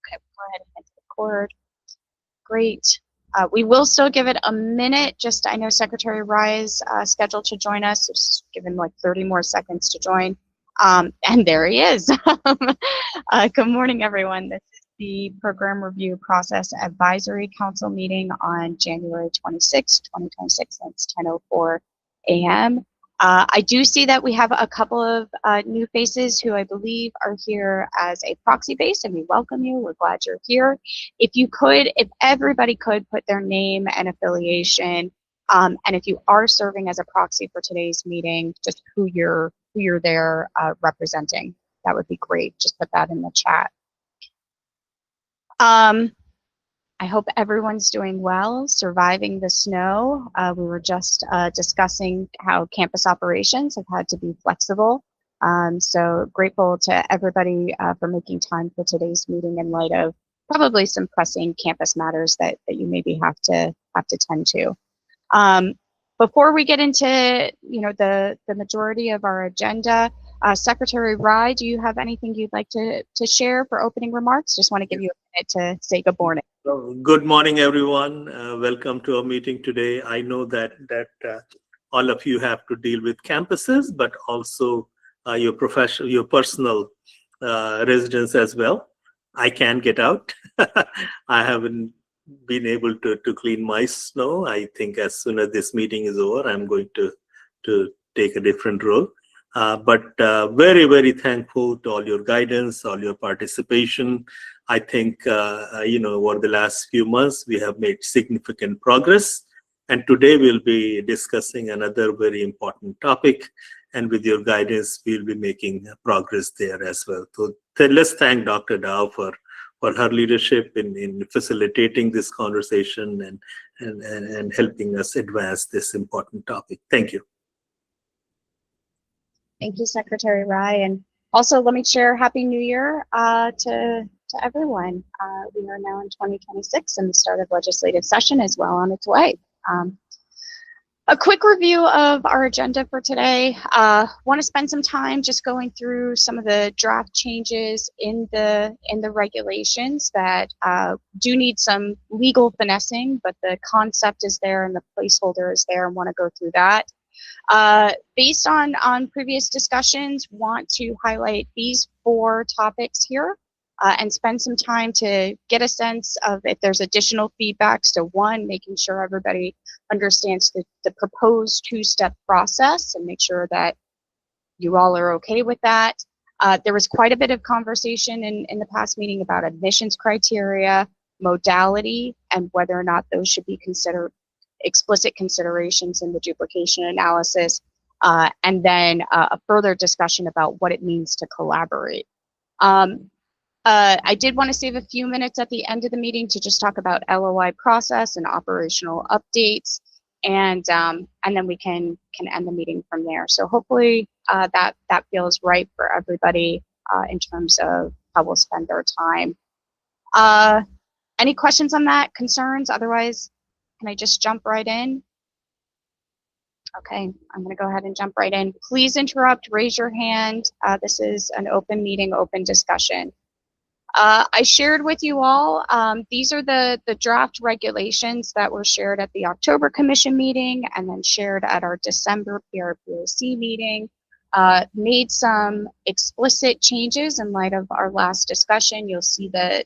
Okay, go ahead and hit record. Great. We will still give it a minute. Just, I know Secretary Rye is scheduled to join us. Just give him like 30 more seconds to join. And there he is. Good morning, everyone. This is the Program Review Process Advisory Council meeting on January 26, 2026. It's 10:04 a.m. I do see that we have a couple of new faces who I believe are here as a proxy base, and we welcome you. We're glad you're here. If everybody could put their name and affiliation, and if you are serving as a proxy for today's meeting, just who you're there representing, that would be great. Just put that in the chat. I hope everyone's doing well, surviving the snow. We were just discussing how campus operations have had to be flexible. So grateful to everybody for making time for today's meeting in light of probably some pressing campus matters that you maybe have to tend to. Before we get into the majority of our agenda, Secretary Rye, do you have anything you'd like to share for opening remarks? Just want to give you a minute to say good morning. Good morning, everyone. Welcome to our meeting today. I know that all of you have to deal with campuses, but also your personal residence as well. I can get out. I haven't been able to clean my snow. I think as soon as this meeting is over, I'm going to take a different role. But very, very thankful to all your guidance, all your participation. I think, over the last few months, we have made significant progress. And today we'll be discussing another very important topic. And with your guidance, we'll be making progress there as well. So let's thank Dr. Dow for her leadership in facilitating this conversation and helping us advance this important topic. Thank you. Thank you, Secretary Rye. And also, let me share Happy New Year to everyone. We are now in 2026, and the start of legislative session is well on its way. A quick review of our agenda for today. Want to spend some time just going through some of the draft changes in the regulations that do need some legal finessing, but the concept is there and the placeholder is there, and want to go through that. Based on previous discussions, want to highlight these 4 topics here and spend some time to get a sense of if there's additional feedback. So 1, making sure everybody understands the proposed 2-step process and make sure that you all are okay with that. There was quite a bit of conversation in the past meeting about admissions criteria, modality, and whether or not those should be considered explicit considerations in the duplication analysis, and then a further discussion about what it means to collaborate. I did want to save a few minutes at the end of the meeting to just talk about LOI process and operational updates, and then we can end the meeting from there. So hopefully that feels right for everybody in terms of how we'll spend our time. Any questions on that, concerns? Otherwise, can I just jump right in? Okay, I'm going to go ahead and jump right in. Please interrupt, raise your hand. This is an open meeting, open discussion. I shared with you all, these are the draft regulations that were shared at the October Commission meeting and then shared at our December PRPOC meeting. Made some explicit changes in light of our last discussion. You'll see the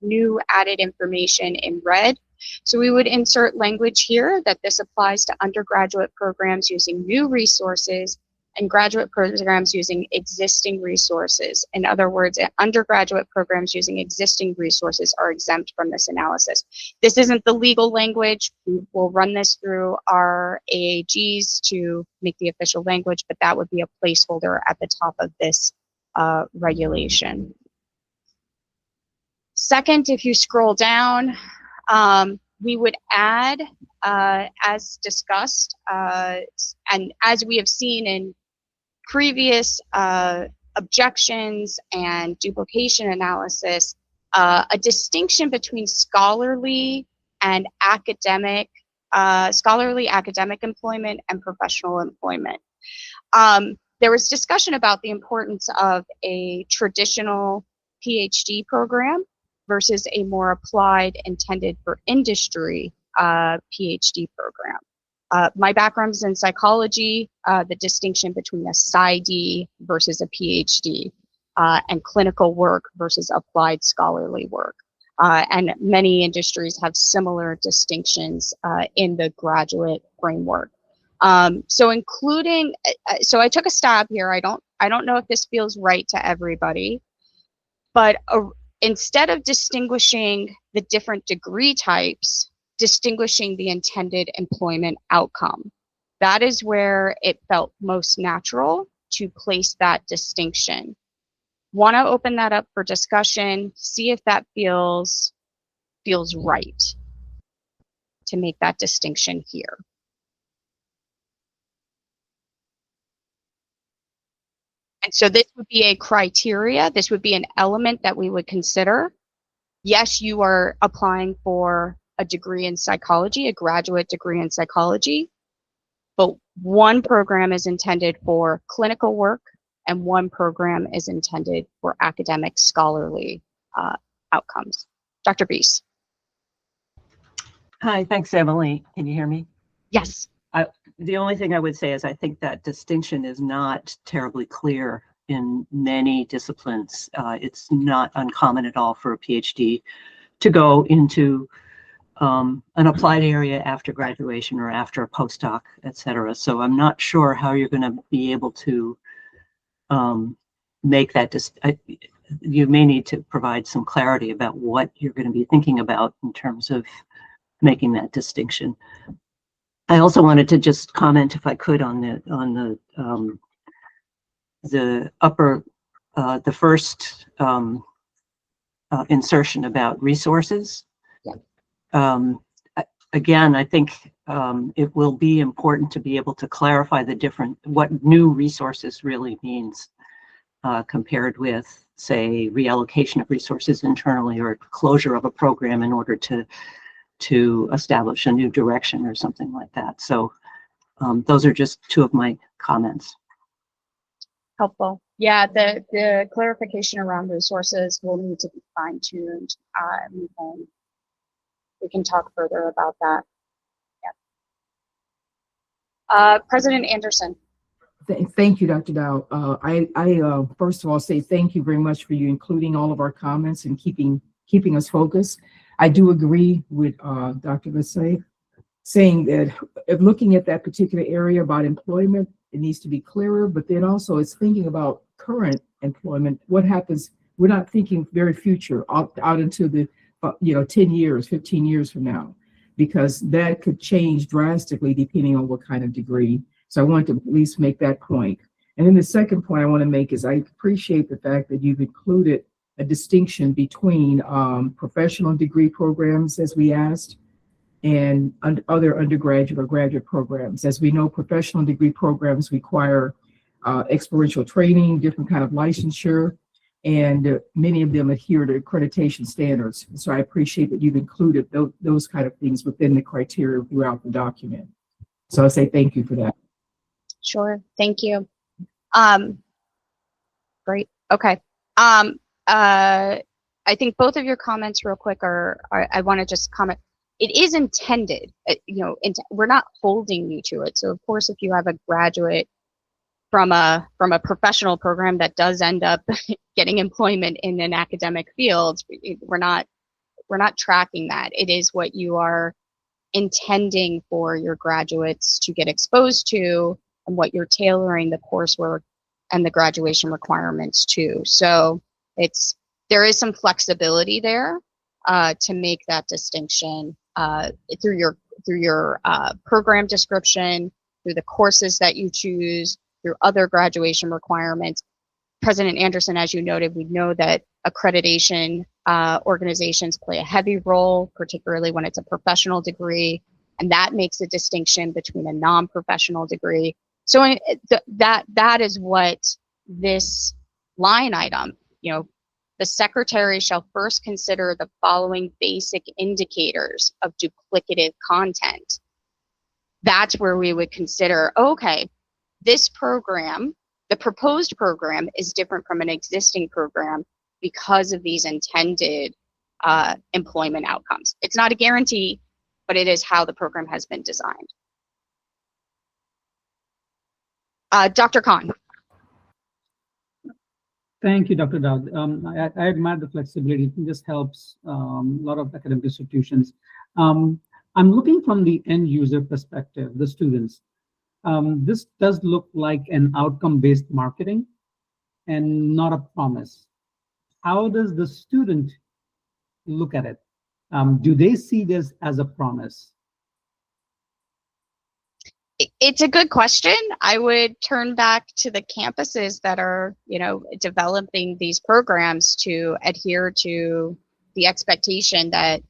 new added information in red. So we would insert language here that this applies to undergraduate programs using new resources and graduate programs using existing resources. In other words, undergraduate programs using existing resources are exempt from this analysis. This isn't the legal language. We will run this through our AAGs to make the official language, but that would be a placeholder at the top of this regulation. Second, if you scroll down, we would add, as discussed, and as we have seen in previous objections and duplication analysis, a distinction between scholarly, academic employment and professional employment. There was discussion about the importance of a traditional PhD program versus a more applied, intended for industry PhD program. My background is in psychology, the distinction between a PsyD versus a PhD, and clinical work versus applied scholarly work. And many industries have similar distinctions in the graduate framework. So including, so I took a stab here. I don't know if this feels right to everybody, but instead of distinguishing the different degree types, distinguishing the intended employment outcome. That is where it felt most natural to place that distinction. Want to open that up for discussion, see if that feels right to make that distinction here. And so this would be a criteria, this would be an element that we would consider. Yes, you are applying for a degree in psychology, a graduate degree in psychology, but one program is intended for clinical work and one program is intended for academic scholarly outcomes. Dr. Bies. Hi, thanks, Emily. Can you hear me? Yes. The only thing I would say is I think that distinction is not terribly clear in many disciplines. It's not uncommon at all for a PhD to go into an applied area after graduation or after a postdoc, et cetera. So I'm not sure how you're going to be able to make that. You may need to provide some clarity about what you're going to be thinking about in terms of making that distinction. I also wanted to just comment, if I could, on the first insertion about resources. Yeah. Again, I think it will be important to be able to clarify what new resources really means compared with, say, reallocation of resources internally or closure of a program in order to establish a new direction or something like that. So those are just two of my comments. Helpful. Yeah, the clarification around resources will need to be fine-tuned. We can talk further about that. Yeah. President Anderson. Thank you, Dr. Dow. I first of all say thank you very much for you including all of our comments and keeping us focused. I do agree with Dr. Lassay saying that if looking at that particular area about employment, it needs to be clearer, but then also it's thinking about current employment. What happens? We're not thinking very future out into the 10 years, 15 years from now, because that could change drastically depending on what kind of degree. So I want to at least make that point. And then the second point I want to make is I appreciate the fact that you've included a distinction between professional degree programs, as we asked, and other undergraduate or graduate programs. As we know, professional degree programs require experiential training, different kind of licensure, and many of them adhere to accreditation standards. So I appreciate that you've included those kind of things within the criteria throughout the document. So I say thank you for that. Sure, thank you. Great, okay. I think both of your comments real quick I want to just comment. It is intended, we're not holding you to it. So of course, if you have a graduate from a professional program that does end up getting employment in an academic field, we're not tracking that. It is what you are intending for your graduates to get exposed to and what you're tailoring the coursework and the graduation requirements to. So there is some flexibility there to make that distinction through your program description, through the courses that you choose, through other graduation requirements. President Anderson, as you noted, we know that accreditation organizations play a heavy role, particularly when it's a professional degree, and that makes a distinction between a non-professional degree. So that is what this line item, the secretary shall first consider the following basic indicators of duplicative content. That's where we would consider, okay, this program, the proposed program is different from an existing program because of these intended employment outcomes. It's not a guarantee, but it is how the program has been designed. Dr. Khan. Thank you, Dr. Dowd. I admire the flexibility. It just helps a lot of academic institutions. I'm looking from the end user perspective, the students. This does look like an outcome-based marketing and not a promise. How does the student look at it? Do they see this as a promise? It's a good question. I would turn back to the campuses that are, developing these programs to adhere to the expectation that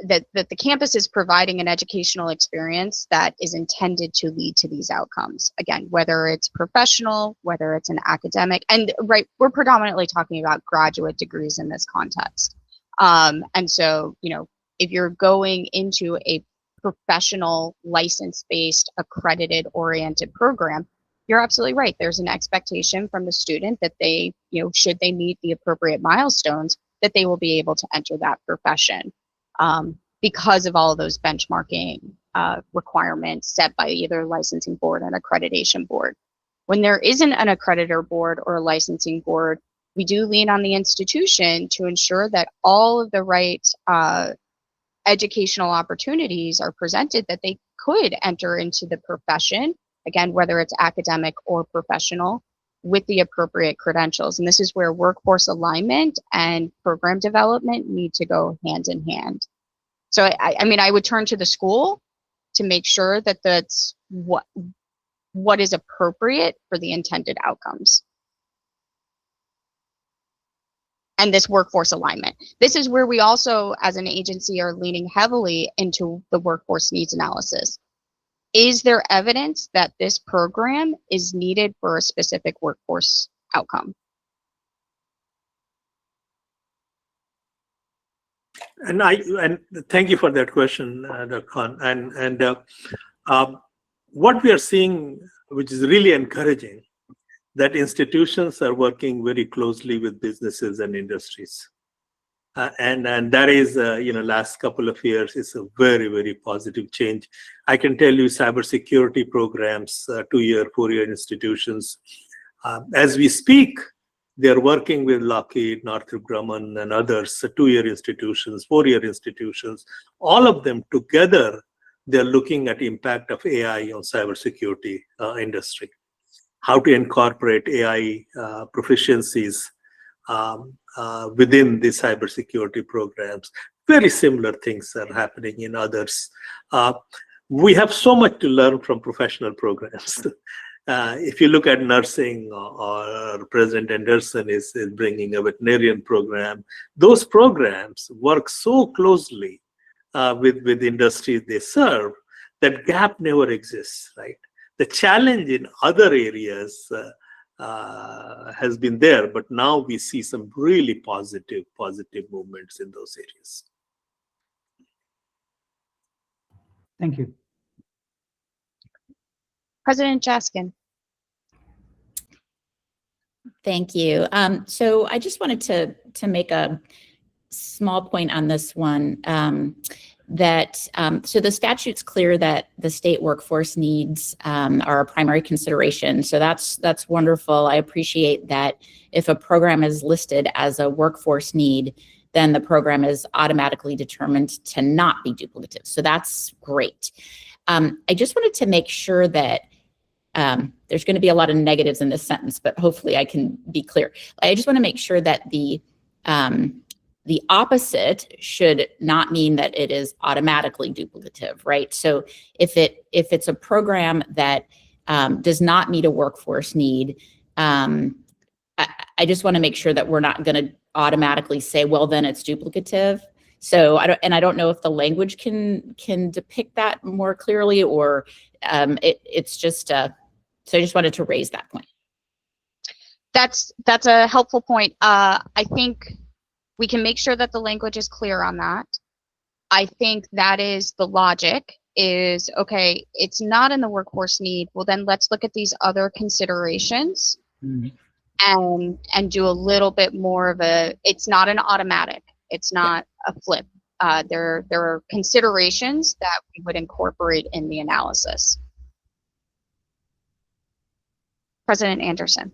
that the campus is providing an educational experience that is intended to lead to these outcomes. Again, whether it's professional, whether it's an academic, and right, we're predominantly talking about graduate degrees in this context. And so, if you're going into a professional, license-based, accredited oriented program, you're absolutely right. There's an expectation from the student that they, should they meet the appropriate milestones, that they will be able to enter that profession because of all of those benchmarking requirements set by either licensing board and accreditation board. When there isn't an accreditor board or a licensing board, we do lean on the institution to ensure that all of the right educational opportunities are presented that they could enter into the profession, again, whether it's academic or professional, with the appropriate credentials. And this is where workforce alignment and program development need to go hand in hand. So I would turn to the school to make sure that that's what is appropriate for the intended outcomes. And this workforce alignment. This is where we also, as an agency, are leaning heavily into the workforce needs analysis. Is there evidence that this program is needed for a specific workforce outcome? And thank you for that question, Dr. Khan. And what we are seeing, which is really encouraging, that institutions are working very closely with businesses and industries. And that is, last couple of years is a very, very positive change. I can tell you cybersecurity programs, 2-year, 4-year institutions. As we speak, they're working with Lockheed, Northrop Grumman, and others, 2-year institutions, 4-year institutions. All of them together, they're looking at impact of AI on cybersecurity industry. How to incorporate AI proficiencies within the cybersecurity programs. Very similar things are happening in others. We have so much to learn from professional programs. If you look at nursing, or President Anderson is bringing a veterinarian program, those programs work so closely with industries they serve that gap never exists, right? The challenge in other areas has been there, but now we see some really positive movements in those areas. Thank you. President Jaskin. Thank you. So I just wanted to make a small point on this one, so the statute's clear that the state workforce needs are a primary consideration. So that's wonderful. I appreciate that if a program is listed as a workforce need, then the program is automatically determined to not be duplicative. So that's great. I just wanted to make sure that there's going to be a lot of negatives in this sentence, but hopefully I can be clear. I just want to make sure that the opposite should not mean that it is automatically duplicative, right? So if it's a program that does not meet a workforce need, I just want to make sure that we're not going to automatically say, well, then it's duplicative. So I don't know if the language can depict that more clearly, or it's just so I just wanted to raise that point. That's a helpful point. I think we can make sure that the language is clear on that. I think that is the logic is, okay, it's not in the workforce need. Well, then let's look at these other considerations and do a little bit more of it's not an automatic. It's not a flip. There are considerations that we would incorporate in the analysis. President Anderson.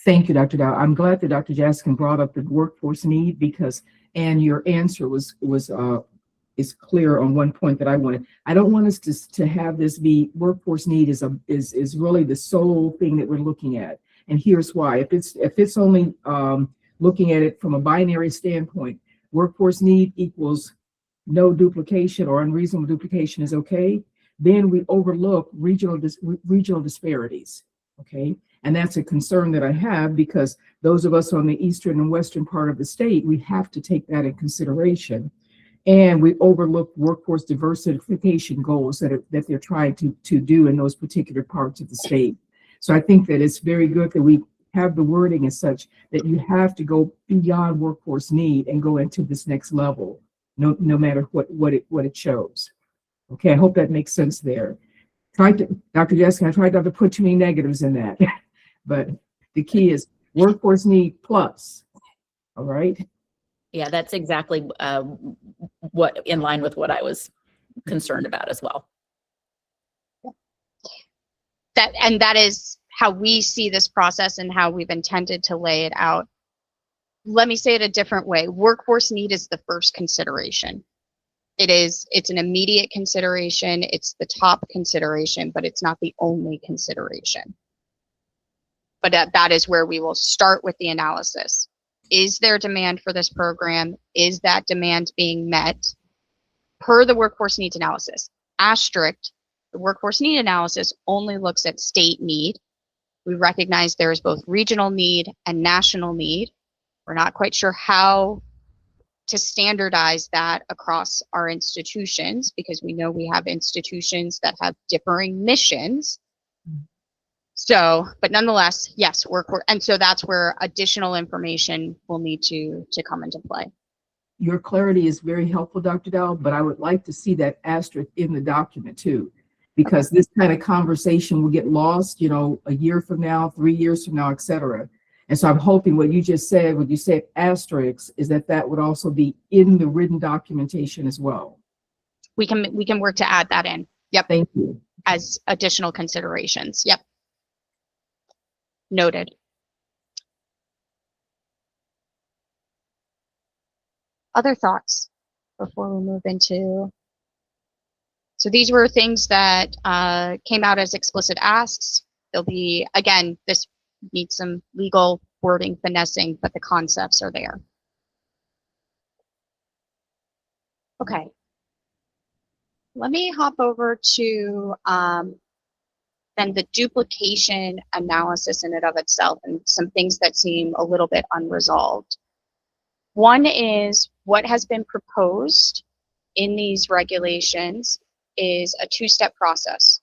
Thank you, Dr. Dow. I'm glad that Dr. Jaskin brought up the workforce need because, and your answer is clear on one point that I wanted. I don't want us to have this be workforce need is really the sole thing that we're looking at. And here's why. If it's only looking at it from a binary standpoint, workforce need equals no duplication or unreasonable duplication is okay, then we overlook regional disparities. Okay. And that's a concern that I have because those of us on the eastern and western part of the state, we have to take that in consideration. And we overlook workforce diversification goals that they're trying to do in those particular parts of the state. So I think that it's very good that we have the wording as such that you have to go beyond workforce need and go into this next level, no matter what it shows. Okay, I hope that makes sense there. Dr. Jessica, I tried not to put too many negatives in that, but the key is workforce need plus. All right. Yeah, that's exactly what in line with what I was concerned about as well. That is how we see this process and how we've intended to lay it out. Let me say it a different way. Workforce need is the first consideration. It's an immediate consideration. It's the top consideration, but it's not the only consideration. But that is where we will start with the analysis. Is there demand for this program? Is that demand being met per the workforce needs analysis? Asterisk, the workforce need analysis only looks at state need. We recognize there is both regional need and national need. We're not quite sure how to standardize that across our institutions because we know we have institutions that have differing missions. So, but nonetheless, yes, and so that's where additional information will need to come into play. Your clarity is very helpful, Dr. Dow, but I would like to see that asterisk in the document too, because this kind of conversation will get lost, a year from now, 3 years from now, et cetera. And so I'm hoping what you just said, when you said asterisks, is that would also be in the written documentation as well. We can work to add that in. Yep. Thank you. As additional considerations. Yep. Noted. Other thoughts before we move into? So these were things that came out as explicit asks. There'll be, again, this needs some legal wording finessing, but the concepts are there. Okay. Let me hop over to then the duplication analysis in and of itself and some things that seem a little bit unresolved. One is what has been proposed in these regulations is a two-step process.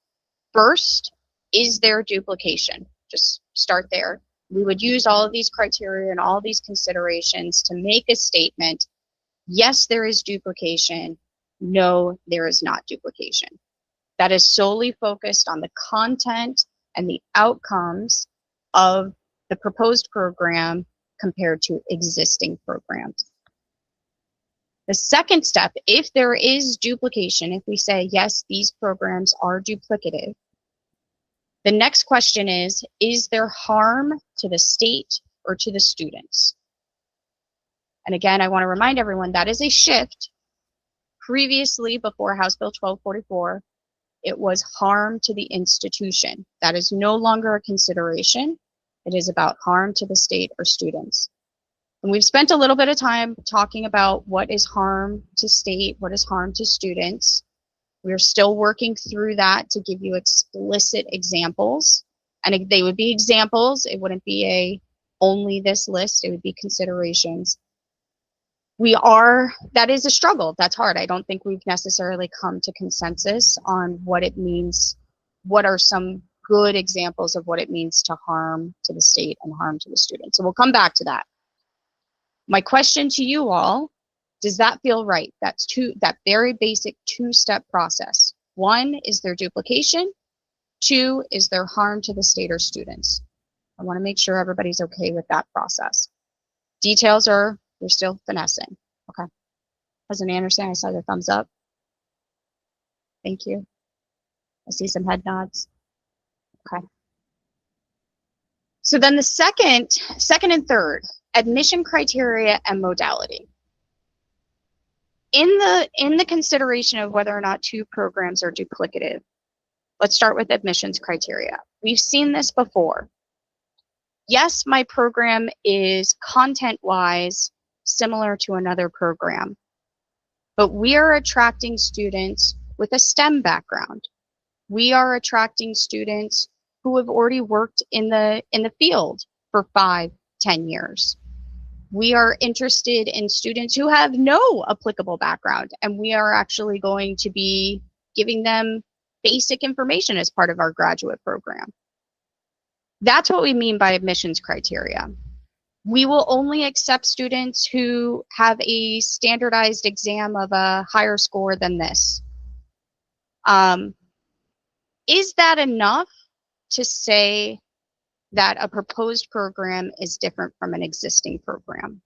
First, is there duplication? Just start there. We would use all of these criteria and all of these considerations to make a statement. Yes, there is duplication. No, there is not duplication. That is solely focused on the content and the outcomes of the proposed program compared to existing programs. The second step, if there is duplication, if we say, yes, these programs are duplicative, the next question is there harm to the state or to the students? And again, I want to remind everyone that is a shift. Previously, before House Bill 1244, it was harm to the institution. That is no longer a consideration. It is about harm to the state or students. And we've spent a little bit of time talking about what is harm to state, what is harm to students. We're still working through that to give you explicit examples. And they would be examples. It wouldn't be only this list. It would be considerations. That is a struggle. That's hard. I don't think we've necessarily come to consensus on what it means. What are some good examples of what it means to harm to the state and harm to the students? So we'll come back to that. My question to you all, does that feel right? That very basic two-step process. One, is there duplication? Two, is there harm to the state or students? I want to make sure everybody's okay with that process. Details we're still finessing. President Anderson, I saw your thumbs up. Thank you. I see some head nods. Okay. So then the second and third, admission criteria and modality. In the consideration of whether or not two programs are duplicative, let's start with admissions criteria. We've seen this before. Yes, my program is content-wise similar to another program, but we are attracting students with a STEM background. We are attracting students who have already worked in the field for 5-10 years. We are interested in students who have no applicable background, and we are actually going to be giving them basic information as part of our graduate program. That's what we mean by admissions criteria. We will only accept students who have a standardized exam of a higher score than this. Is that enough to say that a proposed program is different from an existing program?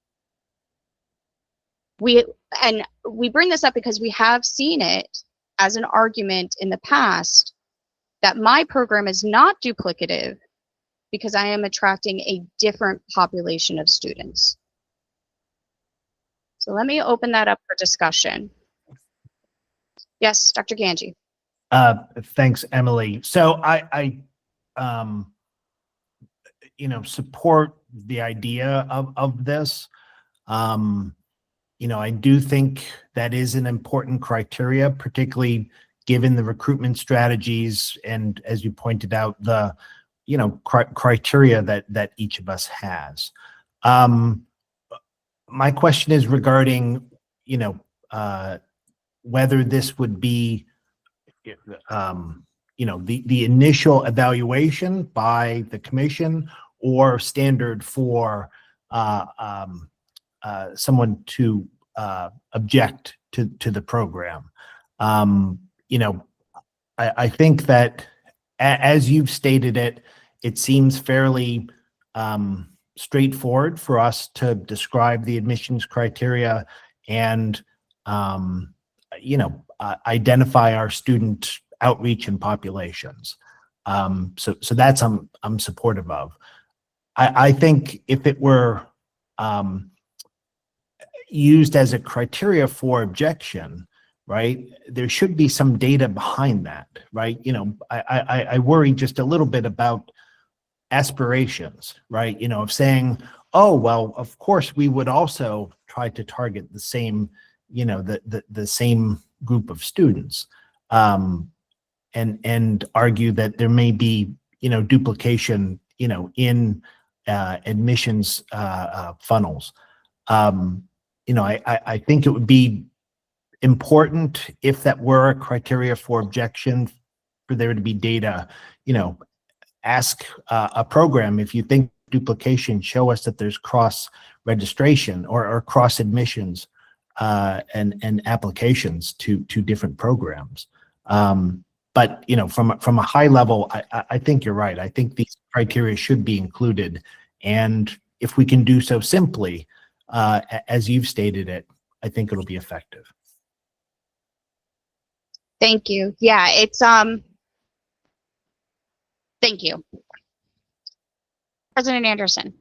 We bring this up because we have seen it as an argument in the past that my program is not duplicative because I am attracting a different population of students. So let me open that up for discussion. Yes, Dr. Ganji. Thanks, Emily. So I support the idea of this. I do think that is an important criteria, particularly given the recruitment strategies and, as you pointed out, the criteria that each of us has. My question is regarding whether this would be the initial evaluation by the commission or standard for someone to object to the program. I think that as you've stated it, it seems fairly straightforward for us to describe the admissions criteria and identify our student outreach and populations. So that's I'm supportive of. I think if it were used as a criteria for objection, right, there should be some data behind that, right? I worry just a little bit about aspirations, right? Of saying, oh, well, of course we would also try to target the same, the same group of students, and argue that there may be, duplication, in admissions funnels. I think it would be important if that were a criteria for objection for there to be data. Ask a program, if you think duplication, show us that there's cross registration or cross admissions and applications to different programs. But from a high level, I think you're right. I think these criteria should be included, and if we can do so simply, as you've stated it, I think it'll be effective. Thank you. Yeah, it's thank you. President Anderson.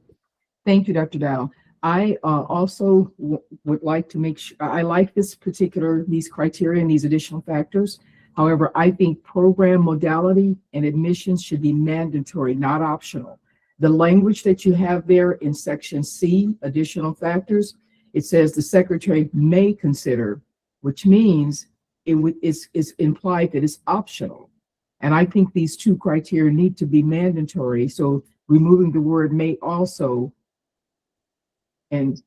Thank you, Dr. Dow. I also would like to make sure, I like these criteria and these additional factors. However, I think program modality and admissions should be mandatory, not optional. The language that you have there in section C, additional factors, it says the secretary may consider, which means it's implied that it's optional. And I think these two criteria need to be mandatory. So removing the word may also and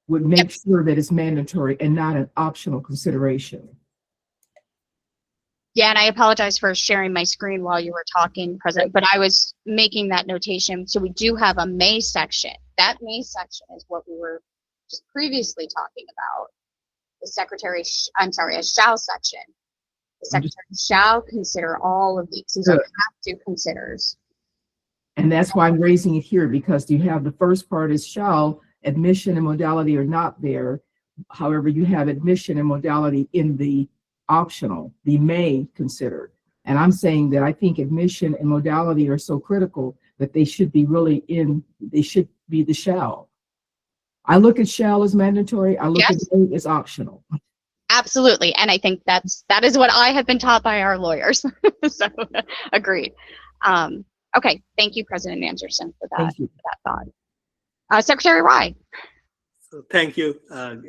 would make sure that it's mandatory and not an optional consideration. Yeah, and I apologize for sharing my screen while you were talking, President, but I was making that notation. So we do have a may section. That may section is what we were just previously talking about. The secretary, a shall section. The secretary shall consider all of these. These are have to considers. And that's why I'm raising it here, because you have the first part is shall, admission and modality are not there. However, you have admission and modality in the optional, the may considered. And I'm saying that I think admission and modality are so critical that they should be really they should be the shall. I look at shall as mandatory. I look at Yes. may as optional. Absolutely. And I think that is what I have been taught by our lawyers. So agreed. Okay. Thank you, President Anderson, for Thank you. that thought. Secretary Rye. So thank you.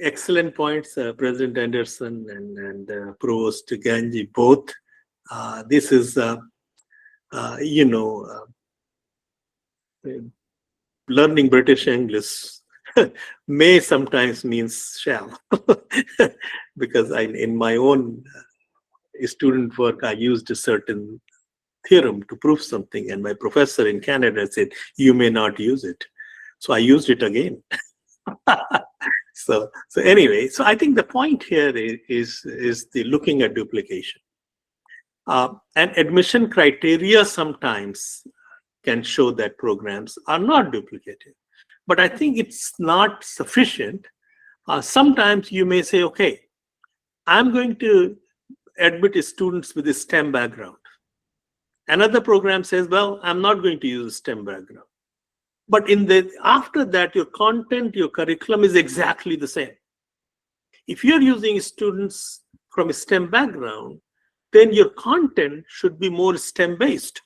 Excellent points, President Anderson and Provost Ganji, both. This is, learning British English may sometimes means shall, because in my own student work, I used a certain theorem to prove something, and my professor in Canada said, you may not use it. So I used it again. So anyway, so I think the point here is the looking at duplication. And admission criteria sometimes can show that programs are not duplicated. But I think it's not sufficient. Sometimes you may say, okay, I'm going to admit students with a STEM background. Another program says, well, I'm not going to use a STEM background. But after that, your content, your curriculum is exactly the same. If you're using students from a STEM background, then your content should be more STEM based,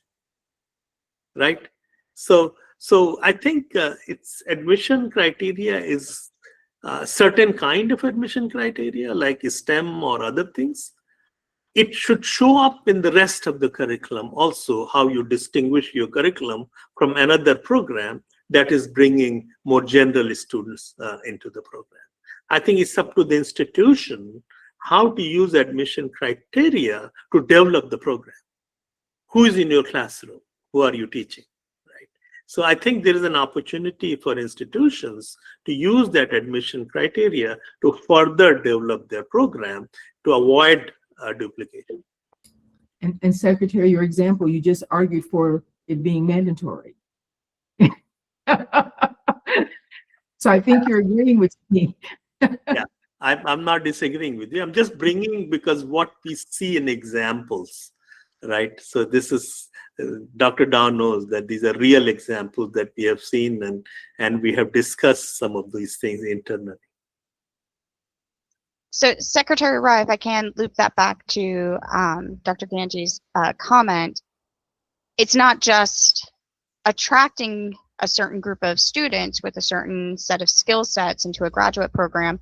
right? So I think it's admission criteria is a certain kind of admission criteria, like STEM or other things. It should show up in the rest of the curriculum also, how you distinguish your curriculum from another program that is bringing more general students into the program. I think it's up to the institution how to use admission criteria to develop the program. Who is in your classroom? Who are you teaching? Right? So I think there is an opportunity for institutions to use that admission criteria to further develop their program to avoid duplication. And Secretary, your example, you just argued for it being mandatory. So I think you're agreeing with me. Yeah, I'm not disagreeing with you. I'm just bringing because what we see in examples, right? So this is, Dr. Dow knows that these are real examples that we have seen and we have discussed some of these things internally. So Secretary Rye, if I can loop that back to Dr. Ganji's comment, it's not just attracting a certain group of students with a certain set of skill sets into a graduate program,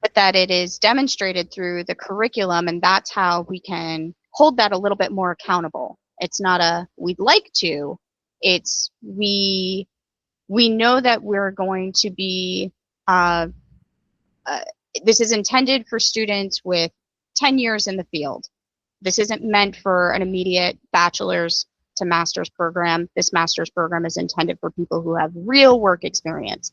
but that it is demonstrated through the curriculum, and that's how we can hold that a little bit more accountable. It's not a we'd like to, it's we know that we're going to be this is intended for students with 10 years in the field. This isn't meant for an immediate bachelor's to master's program. This master's program is intended for people who have real work experience.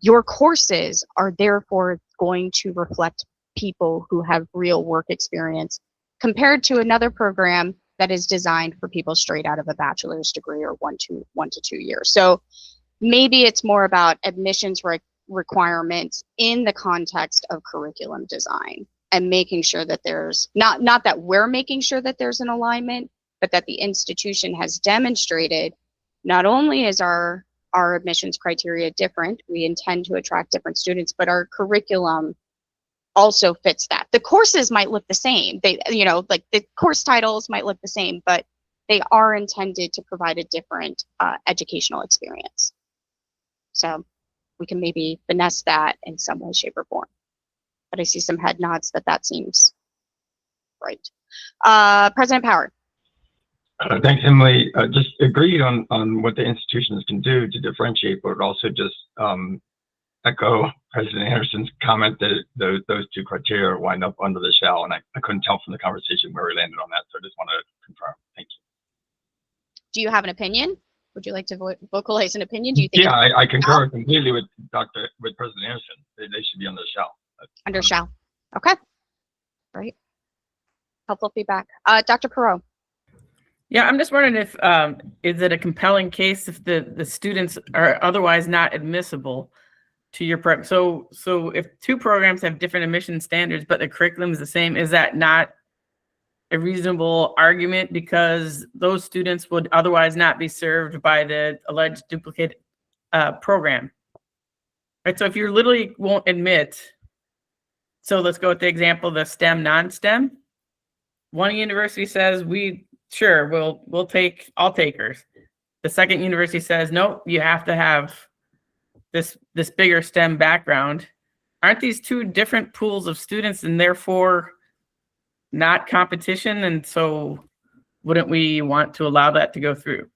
Your courses are therefore going to reflect people who have real work experience compared to another program that is designed for people straight out of a bachelor's degree or 1 to 2 years. So maybe it's more about admissions requirements in the context of curriculum design and making sure that there's not that we're making sure that there's an alignment, but that the institution has demonstrated not only is our admissions criteria different, we intend to attract different students, but our curriculum also fits that. The courses might look the same. They, like the course titles might look the same, but they are intended to provide a different educational experience. So we can maybe finesse that in some way, shape, or form. But I see some head nods that seems right. President Power. Thanks, Emily. Just agreed on what the institutions can do to differentiate, but also just echo President Anderson's comment that those two criteria wind up under the shall, and I couldn't tell from the conversation where we landed on that, so I just want to confirm. Thank you. Do you have an opinion? Would you like to vocalize an opinion? Do you think? Yeah, I concur completely with President Anderson. They should be under the shall. Under shall. Okay. Right. Helpful feedback. Dr. Perot. Yeah, I'm just wondering if is it a compelling case if the students are otherwise not admissible to your prep. So if two programs have different admission standards, but the curriculum is the same, is that not a reasonable argument, because those students would otherwise not be served by the alleged duplicate program? Right. So if you literally won't admit, so let's go with the example, the STEM, non-STEM. One university says, we'll take all takers. The second university says, nope, you have to have this bigger STEM background. Aren't these two different pools of students and therefore not competition? And so wouldn't we want to allow that to go through?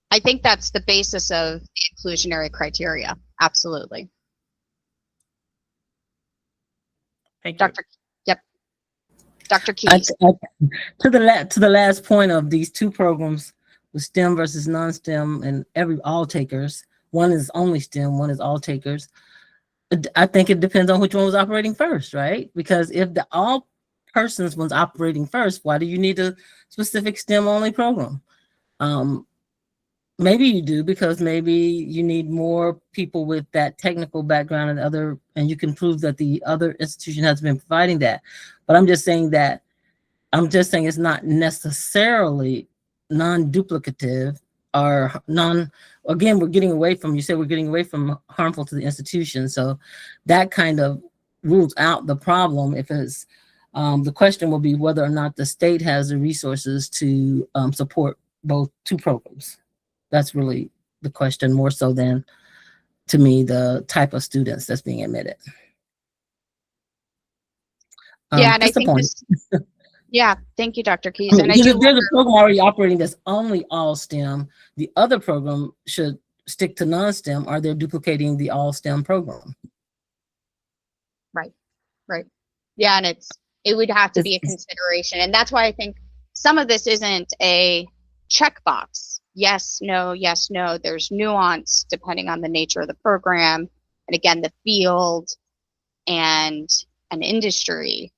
I think that's the basis of the inclusionary criteria. Absolutely. Thank you. Dr. Yep. Dr. Keys. To the last point of these two programs with STEM versus non-STEM and all takers, one is only STEM, one is all takers. I think it depends on which one was operating first, right? Because if the all persons was operating first, why do you need a specific STEM only program? Maybe you do, because maybe you need more people with that technical background and you can prove that the other institution has been providing that. But I'm just saying it's not necessarily non-duplicative or again, we're getting away from harmful to the institution. So that kind of rules out the problem. If it's, the question will be whether or not the state has the resources to support both two programs. That's really the question, more so than, to me, the type of students that's being admitted. Yeah, and I think yeah, thank you, Dr. Keys. And if there's a program already operating that's only all STEM, the other program should stick to non-STEM, or they're duplicating the all STEM program. Right. Yeah, and it would have to be a consideration. And that's why I think some of this isn't a checkbox. Yes, no, yes, no. There's nuance depending on the nature of the program, and again, the field and an industry.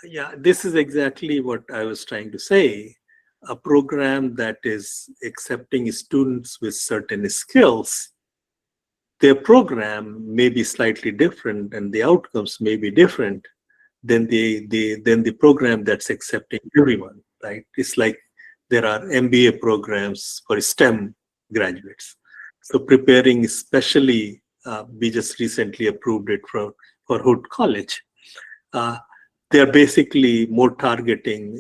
Yeah, this is exactly what I was trying to say. A program that is accepting students with certain skills, their program may be slightly different and the outcomes may be different than the program that's accepting everyone, right? It's like there are MBA programs for STEM graduates. So preparing, especially, we just recently approved it for Hood College. They're basically more targeting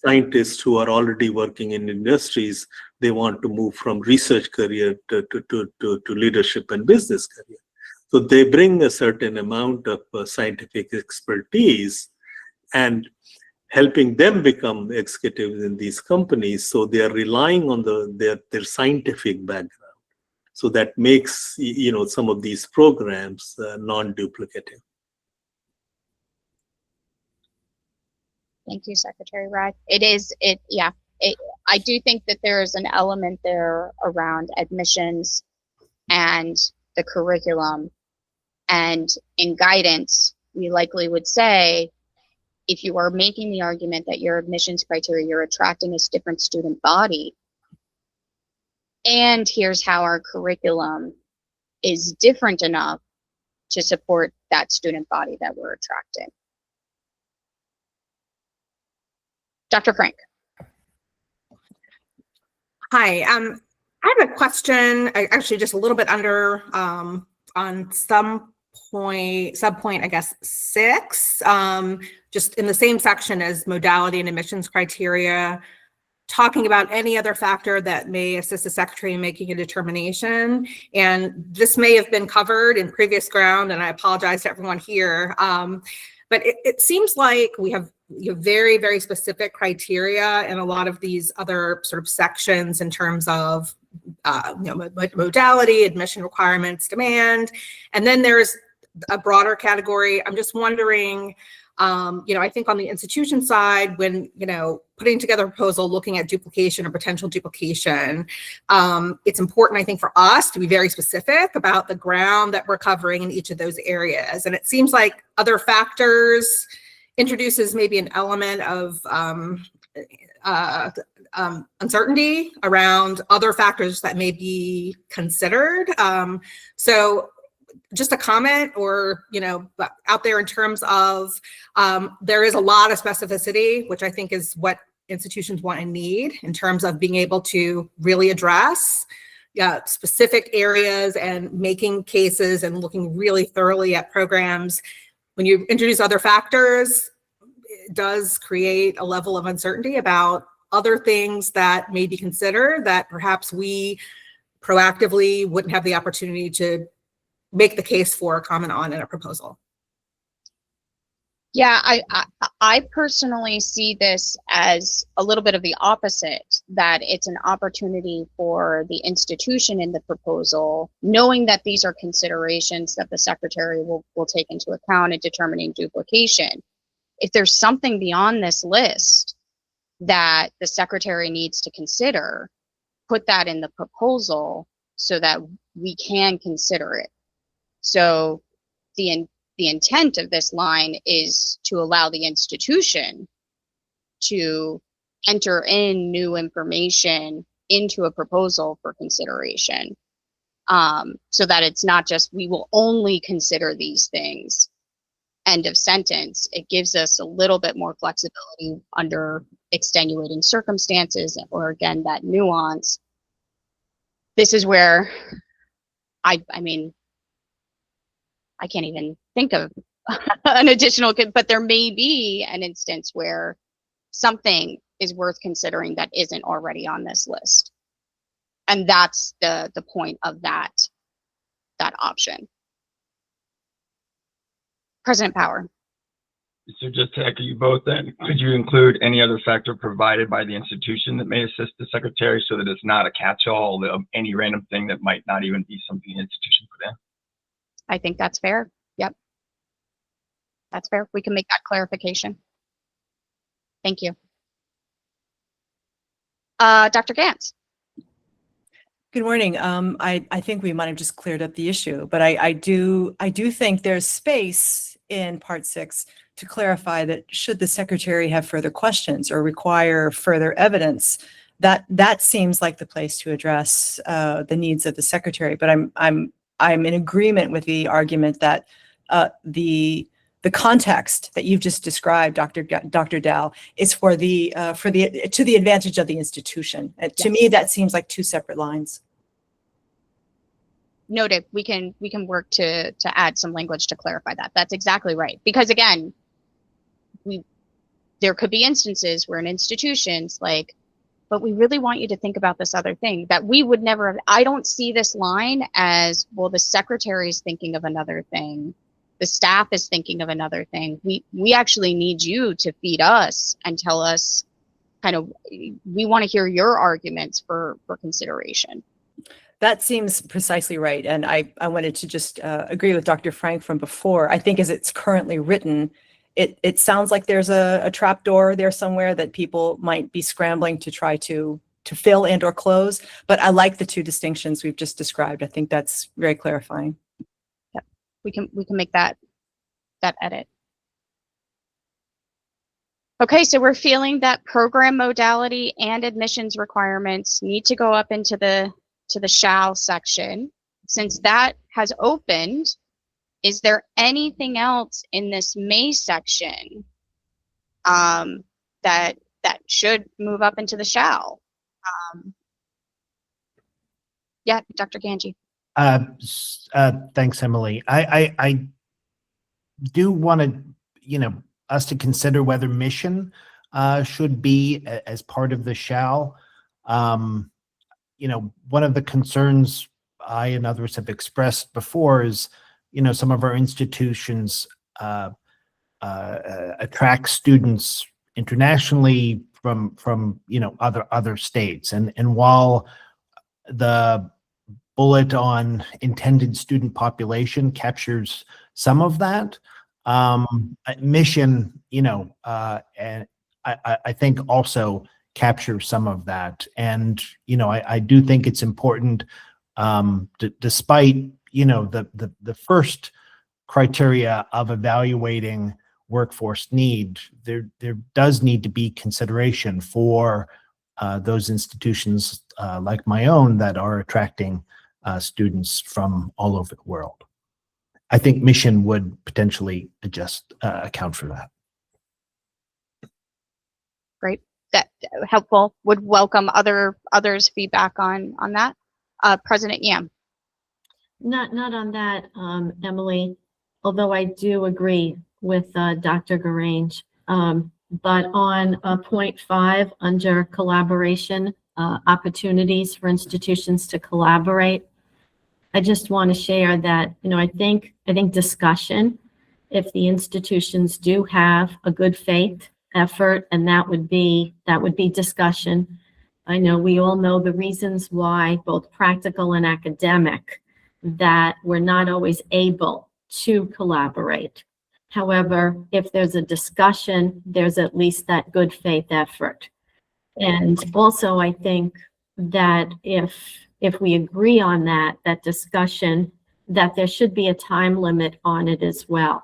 scientists who are already working in industries. They want to move from research career to leadership and business career. So they bring a certain amount of scientific expertise and helping them become executives in these companies. So they are relying on their scientific background. So that makes some of these programs non-duplicative. Thank you, Secretary Rye. I do think that there is an element there around admissions and the curriculum. And in guidance, we likely would say, if you are making the argument that your admissions criteria, you're attracting a different student body, and here's how our curriculum is different enough to support that student body that we're attracting. Dr. Frank. Hi, I have a question, actually just a little bit under on some subpoint, I guess 6, just in the same section as modality and admissions criteria, talking about any other factor that may assist the secretary in making a determination. And this may have been covered in previous ground, and I apologize to everyone here. But it seems like we have very, very specific criteria in a lot of these other sort of sections in terms of modality, admission requirements, demand, and then there's a broader category. I'm just wondering, I think on the institution side, when, putting together a proposal, looking at duplication or potential duplication, it's important, I think, for us to be very specific about the ground that we're covering in each of those areas. And it seems like other factors introduces maybe an element of uncertainty around other factors that may be considered. So just a comment, or, out there in terms of, there is a lot of specificity, which I think is what institutions want and need in terms of being able to really address specific areas and making cases and looking really thoroughly at programs. When you introduce other factors, it does create a level of uncertainty about other things that may be considered that perhaps we proactively wouldn't have the opportunity to make the case for, comment on in a proposal. Yeah, I personally see this as a little bit of the opposite, that it's an opportunity for the institution in the proposal, knowing that these are considerations that the secretary will take into account in determining duplication. If there's something beyond this list that the secretary needs to consider, put that in the proposal so that we can consider it. So the intent of this line is to allow the institution to enter in new information into a proposal for consideration, so that it's not just, we will only consider these things, end of sentence. It gives us a little bit more flexibility under extenuating circumstances, or again, that nuance. This is where I mean, I can't even think of an additional, but there may be an instance where something is worth considering that isn't already on this list. And that's the point of that option. President Power. So just to echo you both then, could you include any other factor provided by the institution that may assist the secretary so that it's not a catch-all of any random thing that might not even be something the institution put in? I think that's fair. Yep. That's fair. We can make that clarification. Thank you. Dr. Gantz. Good morning. I think we might have just cleared up the issue, but I do think there's space in Part 6 to clarify that should the secretary have further questions or require further evidence, that seems like the place to address the needs of the secretary. But I'm in agreement with the argument that the context that you've just described, Dr. Dow, is to the advantage of the institution. To me, that seems like two separate lines. Noted. We can work to add some language to clarify that. That's exactly right. Because again, there could be instances where an institution's like, but we really want you to think about this other thing that we would never have. I don't see this line as, well, the secretary is thinking of another thing. The staff is thinking of another thing. We actually need you to feed us and tell us kind of, we want to hear your arguments for consideration. That seems precisely right. And I wanted to just agree with Dr. Frank from before. I think as it's currently written, it sounds like there's a trapdoor there somewhere that people might be scrambling to try to fill and or close. But I like the two distinctions we've just described. I think that's very clarifying. Yep. We can make that edit. Okay, so we're feeling that program modality and admissions requirements need to go up into the shall section. Since that has opened, is there anything else in this may section that should move up into the shall? Yeah, Dr. Ganji. Thanks, Emily. I do want to, us to consider whether mission should be as part of the shall. One of the concerns I and others have expressed before is, some of our institutions attract students internationally from other states, and while the bullet on intended student population captures some of that, mission, and I think also captures some of that. And, I do think it's important, despite, the first criteria of evaluating workforce need, there does need to be consideration for those institutions like my own that are attracting students from all over the world. I think mission would potentially account for that. Great. That helpful. Would welcome others' feedback on that. President Yam. Not on that, Emily, although I do agree with Dr. Garange. But on point 5 under collaboration, opportunities for institutions to collaborate, I just want to share that, I think discussion, if the institutions do have a good faith effort, and that would be discussion. I know we all know the reasons why, both practical and academic, that we're not always able to collaborate. However, if there's a discussion, there's at least that good faith effort. And also, I think that if we agree on that discussion, that there should be a time limit on it as well.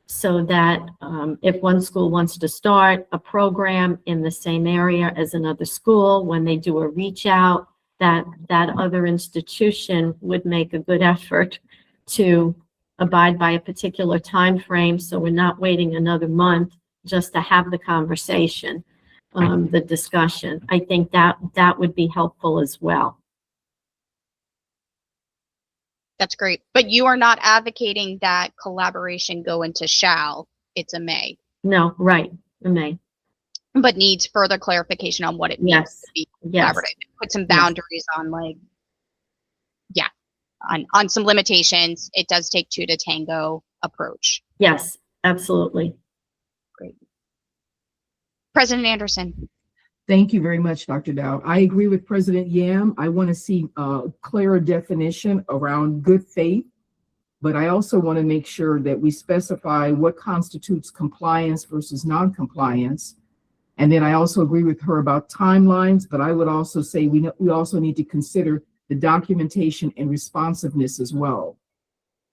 So that if one school wants to start a program in the same area as another school, when they do a reach out, that other institution would make a good effort to abide by a particular time frame, so we're not waiting another month just to have the conversation, the discussion. I think that would be helpful as well. That's great. But you are not advocating that collaboration go into shall. It's a may. No, right, a may. But needs further clarification on what it means to be collaborative. Put some boundaries on, like, on some limitations. It does take two to tango approach. Yes, absolutely. Great. President Anderson. Thank you very much, Dr. Dowd. I agree with President Yam. I want to see a clearer definition around good faith, but I also want to make sure that we specify what constitutes compliance versus non-compliance. And then I also agree with her about timelines, but I would also say we also need to consider the documentation and responsiveness as well.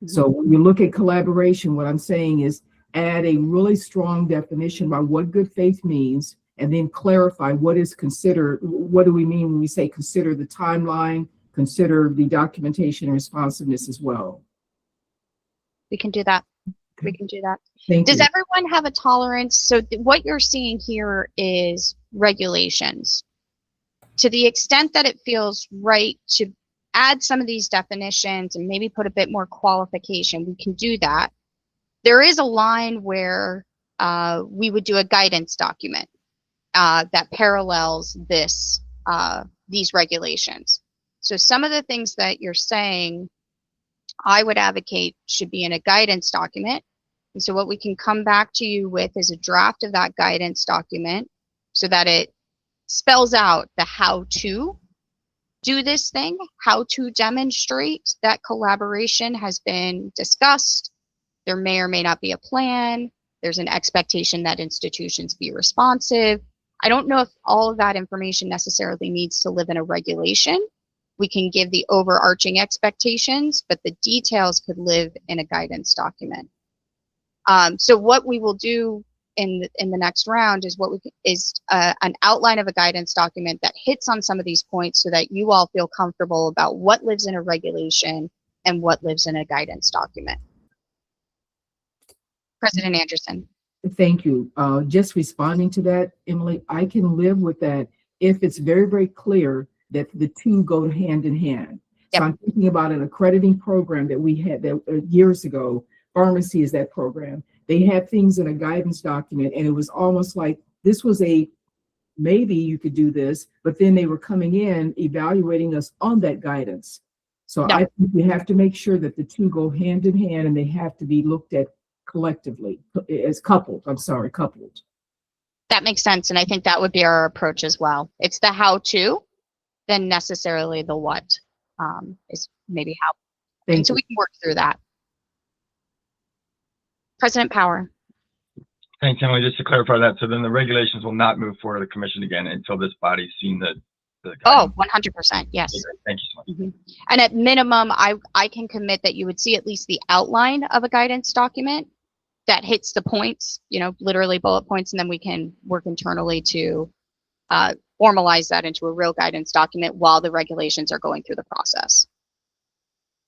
So when you look at collaboration, what I'm saying is add a really strong definition about what good faith means, and then clarify what is considered. What do we mean when we say consider the timeline, consider the documentation and responsiveness as well? We can do that. We can do that. Thank you. Does everyone have a tolerance? So what you're seeing here is regulations. To the extent that it feels right to add some of these definitions and maybe put a bit more qualification, we can do that. There is a line where we would do a guidance document that parallels these regulations. So some of the things that you're saying, I would advocate should be in a guidance document. And so what we can come back to you with is a draft of that guidance document so that it spells out the how to do this thing, how to demonstrate that collaboration has been discussed. There may or may not be a plan. There's an expectation that institutions be responsive. I don't know if all of that information necessarily needs to live in a regulation. We can give the overarching expectations, but the details could live in a guidance document. So what we will do in the next round is an outline of a guidance document that hits on some of these points so that you all feel comfortable about what lives in a regulation and what lives in a guidance document. President Anderson. Thank you. Just responding to that, Emily, I can live with that if it's very, very clear that the two go hand in hand. Yep. So I'm thinking about an accrediting program that we had years ago. Pharmacy is that program. They had things in a guidance document, and it was almost like this was maybe you could do this, but then they were coming in evaluating us on that guidance. So I think we have to make sure that the two go hand in hand, and they have to be looked at collectively as coupled. Coupled. That makes sense, and I think that would be our approach as well. It's the how to, then necessarily the what is maybe how. And so we can work through that. President Power. Thanks, Emily. Just to clarify that, so then the regulations will not move forward to the commission again until this body's seen the Oh, 100%, yes. Thank you so much. And at minimum, I can commit that you would see at least the outline of a guidance document that hits the points, literally bullet points, and then we can work internally to formalize that into a real guidance document while the regulations are going through the process.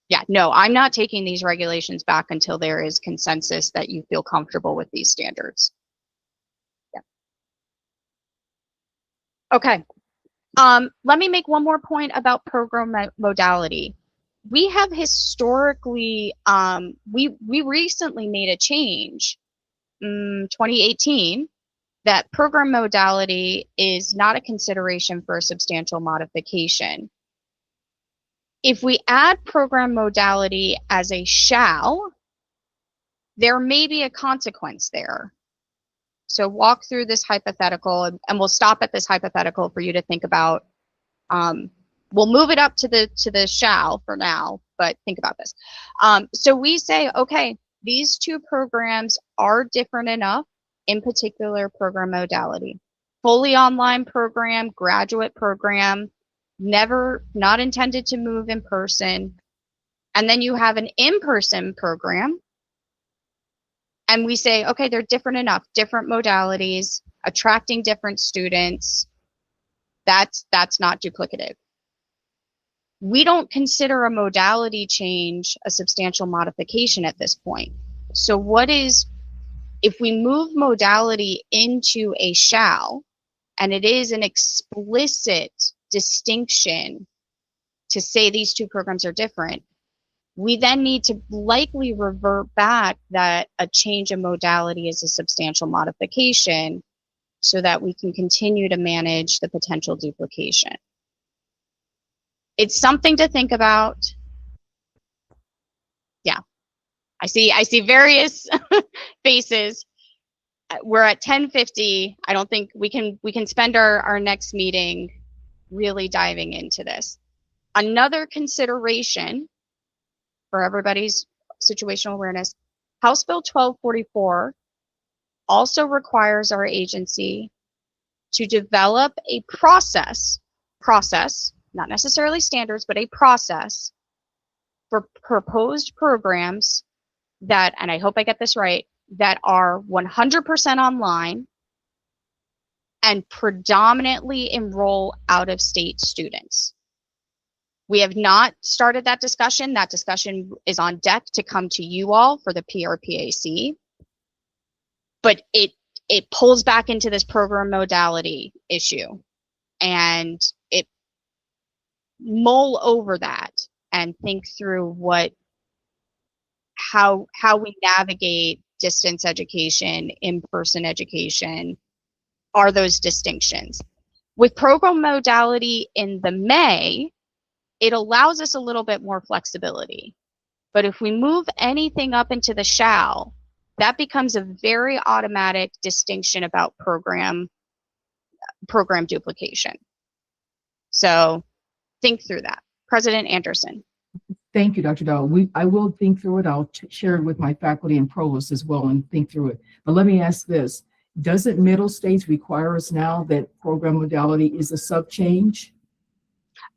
Yeah, no, I'm not taking these regulations back until there is consensus that you feel comfortable with these standards. Yeah. Okay. Let me make one more point about program modality. We have historically, we recently made a change, 2018, that program modality is not a consideration for a substantial modification. If we add program modality as a shall, there may be a consequence there. So walk through this hypothetical, and we'll stop at this hypothetical for you to think about. We'll move it up to the shall for now, but think about this. So we say, okay, these two programs are different enough, in particular program modality. Fully online program, graduate program, not intended to move in person. And then you have an in-person program. And we say, okay, they're different enough, different modalities, attracting different students. That's not duplicative. We don't consider a modality change a substantial modification at this point. So if we move modality into a shall, and it is an explicit distinction to say these two programs are different, we then need to likely revert back that a change in modality is a substantial modification so that we can continue to manage the potential duplication. It's something to think about. Yeah, I see various faces. We're at 10:50. I don't think we can spend our next meeting really diving into this. Another consideration for everybody's situational awareness, House Bill 1244 also requires our agency to develop a process, not necessarily standards, but a process for proposed programs that, and I hope I get this right, that are 100% online and predominantly enroll out-of-state students. We have not started that discussion. That discussion is on deck to come to you all for the PRPAC. But it pulls back into this program modality issue, and it mull over that and think through how we navigate distance education, in-person education. Are those distinctions? With program modality in the May, it allows us a little bit more flexibility. But if we move anything up into the shall, that becomes a very automatic distinction about program duplication. So think through that. President Anderson. Thank you, Dr. Dow. I will think through it. I'll share it with my faculty and provost as well and think through it. But let me ask this. Doesn't middle states require us now that program modality is a sub-change?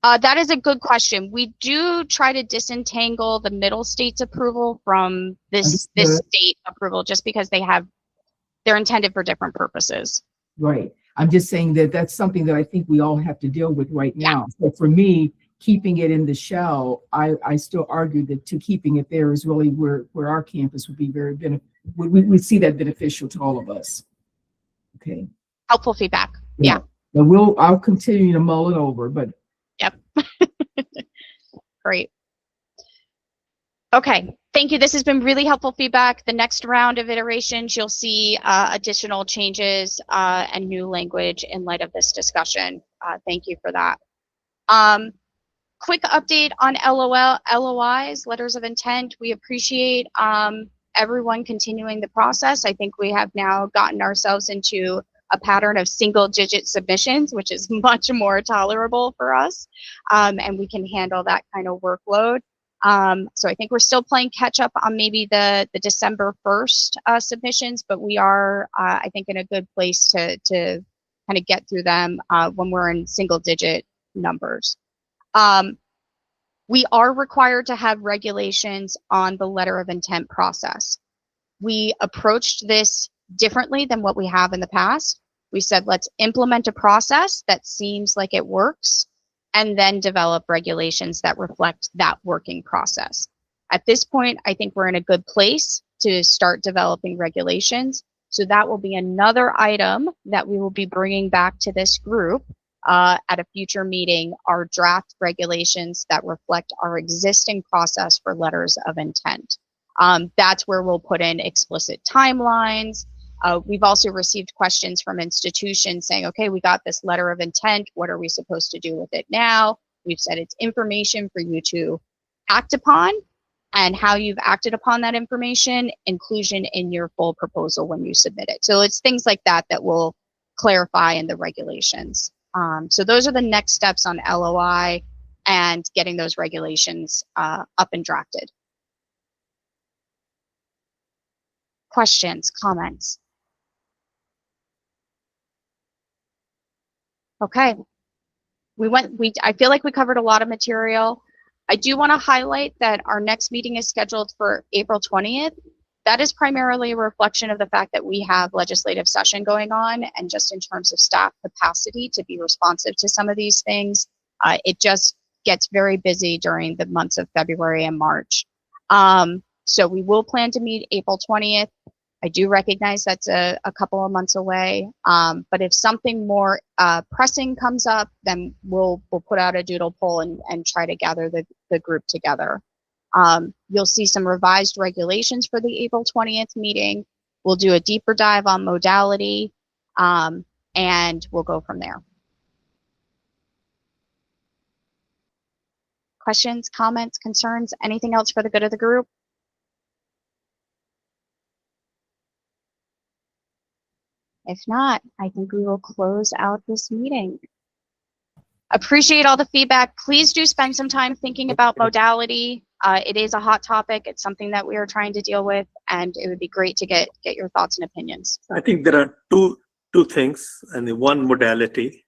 That is a good question. We do try to disentangle the middle states approval from this state approval just because they're intended for different purposes. Right. I'm just saying that that's something that I think we all have to deal with right now. So for me, keeping it in the shell, I still argue that keeping it there is really where our campus would be very we see that beneficial to all of us. Okay. Helpful feedback. Yeah. But I'll continue to mull it over, but. Yep. Great. Okay. Thank you. This has been really helpful feedback. The next round of iterations, you'll see additional changes and new language in light of this discussion. Thank you for that. Quick update on LOIs, letters of intent. We appreciate everyone continuing the process. I think we have now gotten ourselves into a pattern of single-digit submissions, which is much more tolerable for us, and we can handle that kind of workload. So I think we're still playing catch up on maybe the December 1st submissions, but we are, I think, in a good place to kind of get through them when we're in single-digit numbers. We are required to have regulations on the letter of intent process. we approached this differently than what we have in the past. We said, let's implement a process that seems like it works and then develop regulations that reflect that working process. At this point, I think we're in a good place to start developing regulations. So that will be another item that we will be bringing back to this group at a future meeting, our draft regulations that reflect our existing process for letters of intent. That's where we'll put in explicit timelines. We've also received questions from institutions saying, okay, we got this letter of intent. What are we supposed to do with it now? We've said it's information for you to act upon, and how you've acted upon that information, inclusion in your full proposal when you submit it. So it's things like that that will clarify in the regulations. So those are the next steps on LOI and getting those regulations up and drafted. Questions, comments? Okay. I feel like we covered a lot of material. I do want to highlight that our next meeting is scheduled for April 20th. That is primarily a reflection of the fact that we have legislative session going on, and just in terms of staff capacity to be responsive to some of these things, it just gets very busy during the months of February and March. So we will plan to meet April 20th. I do recognize that's a couple of months away, but if something more pressing comes up, then we'll put out a doodle poll and try to gather the group together. You'll see some revised regulations for the April 20th meeting. We'll do a deeper dive on modality, and we'll go from there. Questions, comments, concerns, anything else for the good of the group? If not, I think we will close out this meeting. Appreciate all the feedback. Please do spend some time thinking about modality. It is a hot topic. It's something that we are trying to deal with, and it would be great to get your thoughts and opinions. I think there are two things, and the one, modality.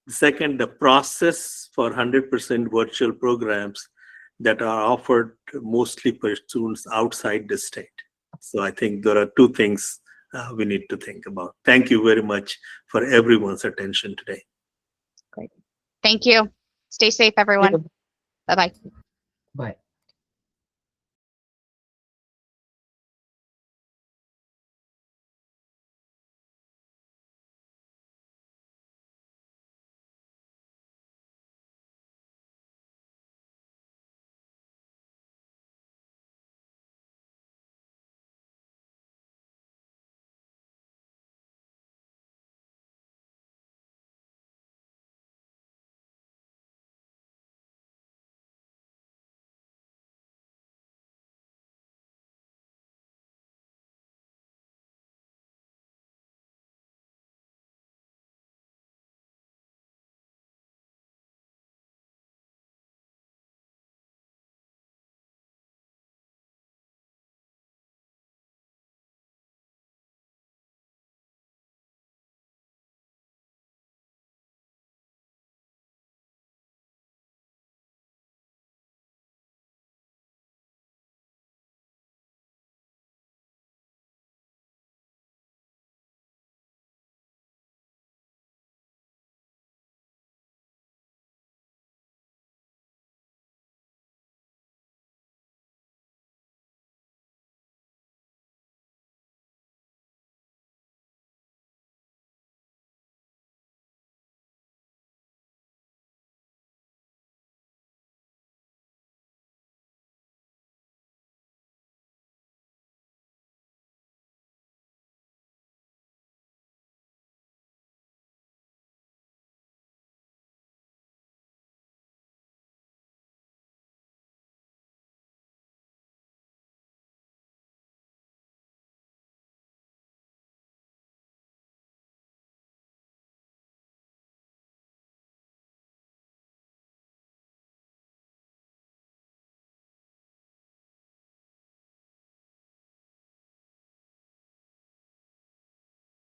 The second, the process for 100% virtual programs that are offered mostly for students outside the state. So I think there are two things we need to think about. Thank you very much for everyone's attention today. Great. Thank you. Stay safe, everyone. Bye-bye. Bye.